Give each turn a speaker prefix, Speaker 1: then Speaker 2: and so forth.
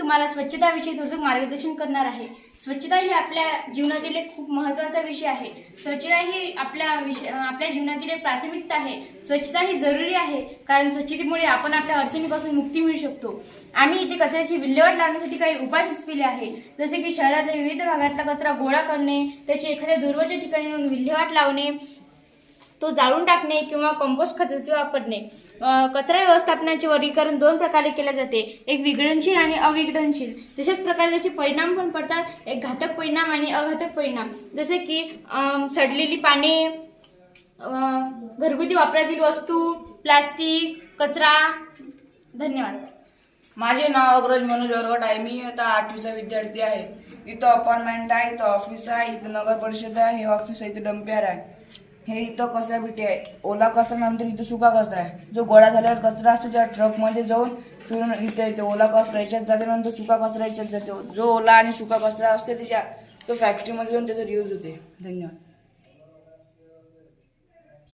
Speaker 1: तुम्हाला स्वच्छताविषयी थोडंसं मार्गदर्शन करणार आहे। स्वच्छता ही आपल्या जीवनातील एक खूप महत्त्वाचा विषय आहे। स्वच्छता ही आपल्या जीवनातील एक प्राथमिकता आहे। स्वच्छता ही जरुरी आहे, कारण स्वच्छतेमुळे आपण आपल्या अडचणीपासून मुक्ती मिळू शकतो। आम्ही इथे कचऱ्याची विल्हेवाट लावण्यासाठी काही उपाय सुचविले आहे, जसे की शहरातल्या विविध भागातला कचरा गोळा करणे, त्याची एखाद्या दूरवरच्या ठिकाणी नेऊन विल्हेवाट लावणे, तो जाळून टाकणे किंवा कंपोस्ट खताचे वापरणे। कचरा व्यवस्थापनाचे वर्गीकरण 2 प्रकारे केले जाते, एक विघटनशील आणि अविघटनशील। तशाच प्रकारे त्याचे परिणाम पण पडतात, एक घातक परिणाम आणि अघातक परिणाम, जसे की सडलेली पाने, घरगुती वापरातील वस्तू, प्लास्टिक, कचरा। धन्यवाद।
Speaker 2: माझे नाव अग्रज मनोज वरवट आहे। मी आता 8वीचा विद्यार्थी आहे। इथं अपार्टमेंट आहे, इथं ऑफिस आहे, इथं नगर परिषद आहे, हे ऑफिस आहे, इथं डंपियर आहे, हे इथं कचरा पेटी आहे। ओला कचरा नंतर इथं सुका कचरा आहे। जो गोळा झालेला कचरा असतो त्या ट्रकमध्ये जाऊन फिरून इथे येते। ओला कचरा याच्यात जाते, नंतर सुका कचरा याच्यात जाते। जो ओला आणि सुका कचरा असते तो फॅक्टरीमध्ये जाऊन त्याचा रियूज होते। धन्यवाद।